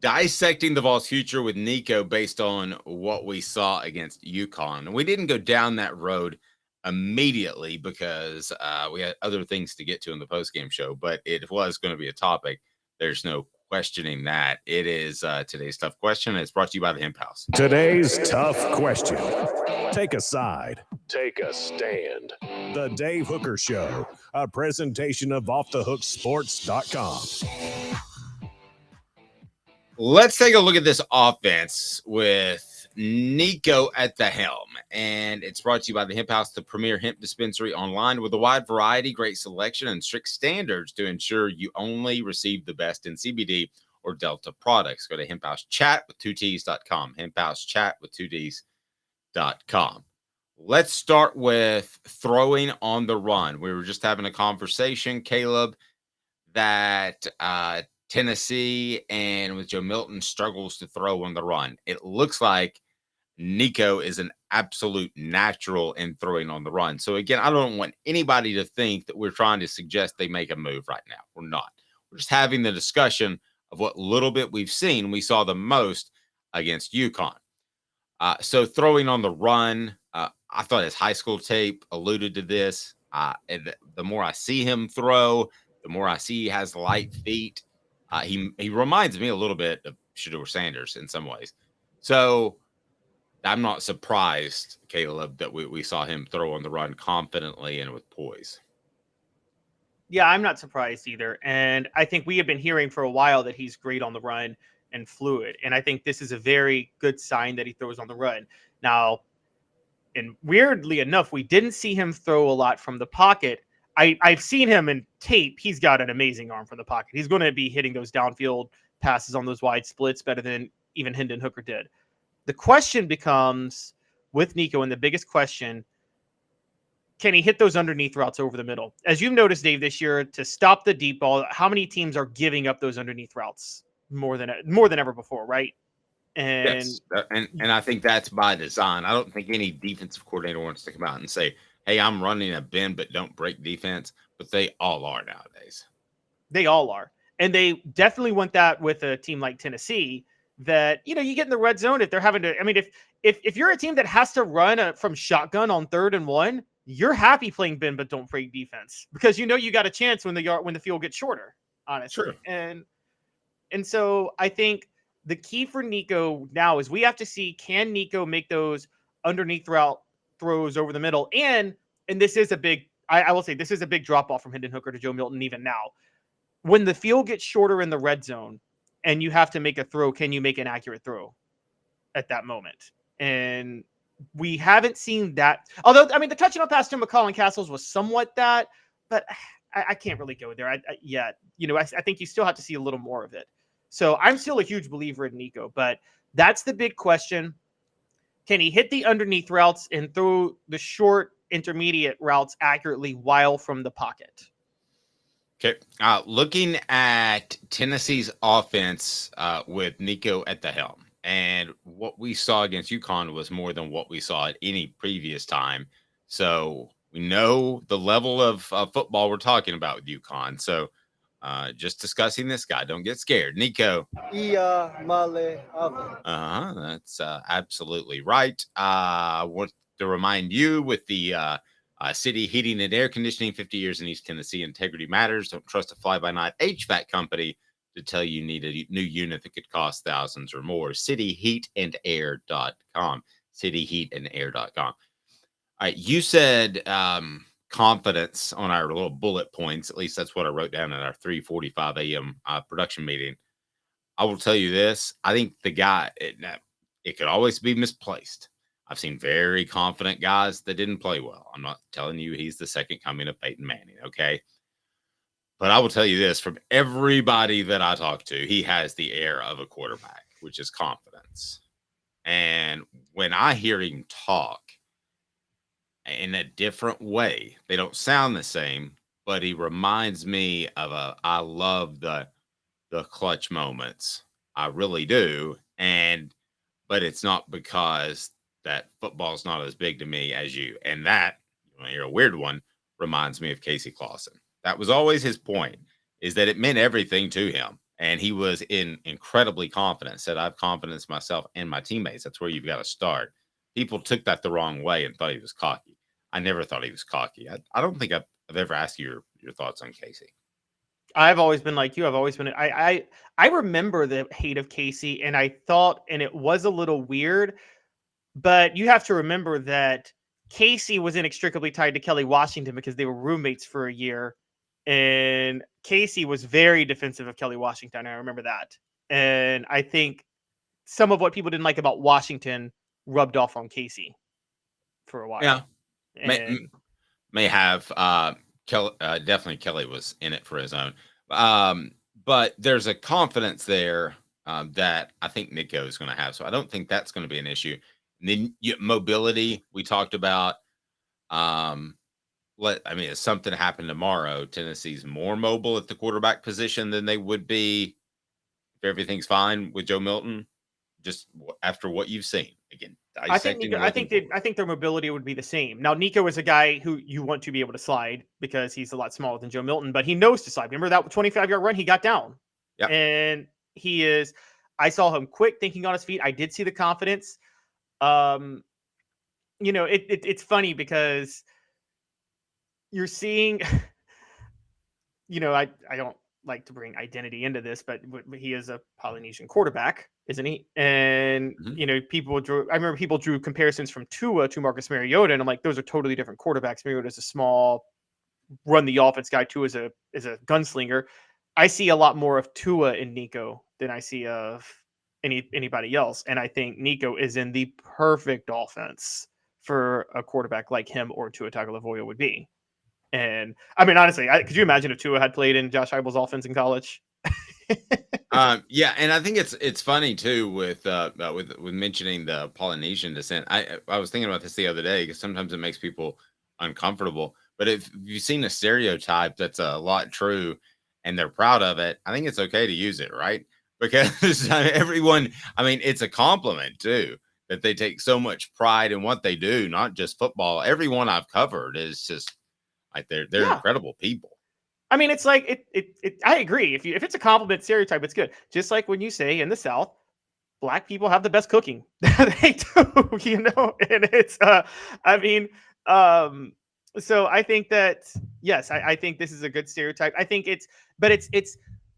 dissecting the Vols future with Nico based on what we saw against UConn. And we didn't go down that road immediately because we had other things to get to in the postgame show, but it was going to be a topic. There's no questioning that. It is today's tough question. It's brought to you by the Hemp House. Today's tough question. Take a side. Take a stand. The Dave Hooker Show, a presentation of offthehooksports.com. Let's take a look at this offense with Nico at the helm. And it's brought to you by the Hemp House, the premier hemp dispensary online with a wide variety, great selection, and strict standards to ensure you only receive the best in CBD or Delta products. Go to hemphousechatwith2ts.com, hemphousechatwith2ts.com. Let's start with throwing on the run. We were just having a conversation, Caleb, that Tennessee and with Joe Milton struggles to throw on the run. It looks like Nico is an absolute natural in throwing on the run. So again, I don't want anybody to think that we're trying to suggest they make a move right now. We're not. We're just having the discussion of what little bit we've seen. We saw the most against UConn. So throwing on the run, I thought his high school tape alluded to this. And the more I see him throw, the more I see he has light feet. He reminds me a little bit of Shedeur Sanders in some ways. So I'm not surprised, Caleb, that we saw him throw on the run confidently and with poise. Yeah, I'm not surprised either. And I think we have been hearing for a while that he's great on the run and fluid. And I think this is a very good sign that he throws on the run. Now, and weirdly enough, we didn't see him throw a lot from the pocket. I've seen him in tape. He's got an amazing arm from the pocket. He's going to be hitting those downfield passes on those wide splits better than even Hendon Hooker did. The question becomes with Nico, and the biggest question, can he hit those underneath routes over the middle? As you've noticed, Dave, this year, to stop the deep ball, how many teams are giving up those underneath routes more than ever before, right? And yes, and I think that's by design. I don't think any defensive coordinator wants to come out and say, hey, I'm running a bend but don't break defense, but they all are nowadays. They all are. And they definitely want that with a team like Tennessee that, you get in the red zone if they're having to. I mean, if you're a team that has to run from shotgun on 3rd and 1, you're happy playing bend but don't break defense because you got a chance when the field gets shorter, honestly. Sure. And so I think the key for Nico now is we have to see, can Nico make those underneath route throws over the middle? And this is a big, I will say, this is a big drop off from Hendon Hooker to Joe Milton even now. When the field gets shorter in the red zone and you have to make a throw, can you make an accurate throw at that moment? And we haven't seen that. Although, I mean, the touchdown pass to McCall and Castles was somewhat that, but I can't really go there yet. I think you still have to see a little more of it. So I'm still a huge believer in Nico, but that's the big question. Can he hit the underneath routes and throw the short intermediate routes accurately while from the pocket? Okay. Looking at Tennessee's offense with Nico at the helm, and what we saw against UConn was more than what we saw at any previous time. So we know the level of football we're talking about with UConn. So just discussing this guy, don't get scared. Nico Iamaleava. That's absolutely right. I want to remind you with the City Heating and Air Conditioning, 50 years in East Tennessee, integrity matters. Don't trust a fly-by-night HVAC company to tell you need a new unit that could cost thousands or more. cityheatandair.com. cityheatandair.com. All right, you said confidence on our little bullet points. At least that's what I wrote down at our 3:45 a.m. Production meeting. I will tell you this. I think the guy, it could always be misplaced. I've seen very confident guys that didn't play well. I'm not telling you he's the second coming of Peyton Manning, okay? But I will tell you this, from everybody that I talk to, he has the air of a quarterback, which is confidence. And when I hear him talk in a different way, they don't sound the same, but he reminds me of I love the clutch moments. I really do. But it's not because that football's not as big to me as you. And that, you're a weird one, reminds me of Casey Clausen. That was always his point, is that it meant everything to him. And he was incredibly confident, said, I have confidence in myself and my teammates. That's where you've got to start. People took that the wrong way and thought he was cocky. I never thought he was cocky. I don't think I've ever asked you your thoughts on Casey. I've always been like you. I've always been. I remember the hate of Casey, and I thought, and it was a little weird. But you have to remember that Casey was inextricably tied to Kelly Washington because they were roommates for a year, and Casey was very defensive of Kelly Washington. I remember that, and I think some of what people didn't like about Washington rubbed off on Casey for a while. Yeah, and may have. Kelly, definitely Kelly was in it for his own. But there's a confidence there that I think Nico is going to have. So I don't think that's going to be an issue. And then mobility, we talked about. If something happened tomorrow, Tennessee's more mobile at the quarterback position than they would be if everything's fine with Joe Milton. Just after what you've seen, again, I think their mobility would be the same. Now, Nico is a guy who you want to be able to slide because he's a lot smaller than Joe Milton, but he knows to slide. Remember that 25-yard run he got down, and he is. I saw him quick, thinking on his feet. I did see the confidence. It's funny because you're seeing. I don't like to bring identity into this, but he is a Polynesian quarterback, isn't he? And I remember people drew comparisons from Tua to Marcus Mariota, and I'm like, those are totally different quarterbacks. Mariota's a small, run the offense guy. Tua is a gunslinger. I see a lot more of Tua in Nico than I see of anybody else, and I think Nico is in the perfect offense for a quarterback like him or Tua Tagovailoa would be. And I mean, honestly, could you imagine if Tua had played in Josh Heupel's offense in college? Yeah, and I think it's funny too with mentioning the Polynesian descent. I was thinking about this the other day because sometimes it makes people uncomfortable. But if you've seen a stereotype that's a lot true and they're proud of it, I think it's okay to use it, right? Because everyone, it's a compliment too that they take so much pride in what they do, not just football. Everyone I've covered is just like they're incredible people. I mean, it's like it. I agree. If it's a compliment stereotype, it's good. Just like when you say in the South, Black people have the best cooking. They do, And it's. So I think that yes, I think this is a good stereotype. I think it's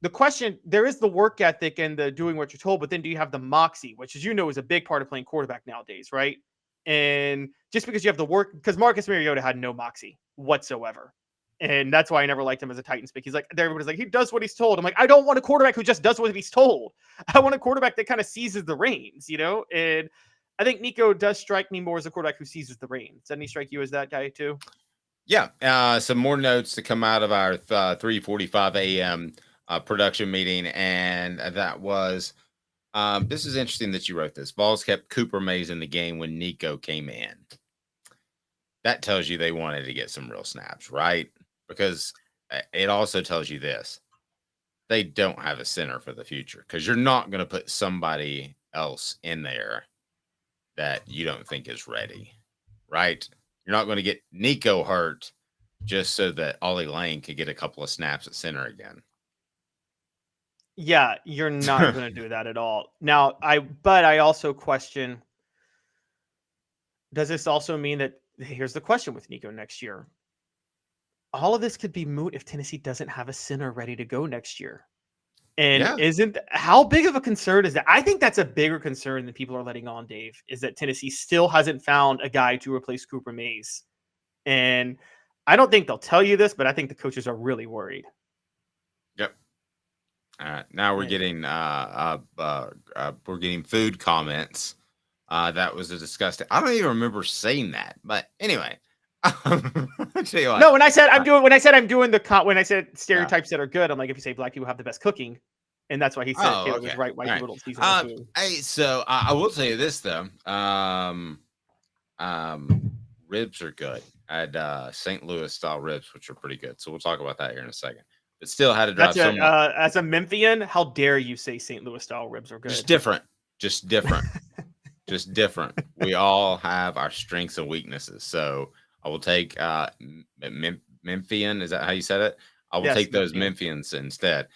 the question. There is the work ethic and the doing what you're told, but then do you have the moxie, which, as you know, is a big part of playing quarterback nowadays, right? And just because you have the work, because Marcus Mariota had no moxie whatsoever. And that's why I never liked him as a Titans pick. He's like, everybody's like, he does what he's told. I'm like, I don't want a quarterback who just does what he's told. I want a quarterback that kind of seizes the reins, And I think Nico does strike me more as a quarterback who seizes the reins. Doesn't he strike you as that guy too? Yeah. Some more notes to come out of our 3:45 a.m. Production meeting, and that was this is interesting that you wrote this. Vols kept Cooper Mays in the game when Nico came in. That tells you they wanted to get some real snaps, right? Because it also tells you this. They don't have a center for the future because you're not going to put somebody else in there that you don't think is ready, right? You're not going to get Nico hurt just so that Ollie Lane could get a couple of snaps at center again. Yeah, you're not going to do that at all. Now, I also question, does this also mean that, here's the question with Nico next year. All of this could be moot if Tennessee doesn't have a center ready to go next year. And how big of a concern is that? I think that's a bigger concern than people are letting on, Dave, is that Tennessee still hasn't found a guy to replace Cooper Mays. And I don't think they'll tell you this, but I think the coaches are really worried. Yep. Now we're getting food comments. That was a disgusting. I don't even remember saying that, but anyway. No, when I said I'm doing stereotypes that are good, I'm like, if you say Black people have the best cooking, and that's why he said Taylor was right. White people don't season their food. Hey, so I will tell you this though. Ribs are good. I had St. Louis style ribs, which are pretty good. So we'll talk about that here in a second. But still had to drive as a Memphian, how dare you say St. Louis style ribs are good? Just different. Just different. We all have our strengths and weaknesses. So I will take Memphian. Is that how you said it? I will take those Memphians instead.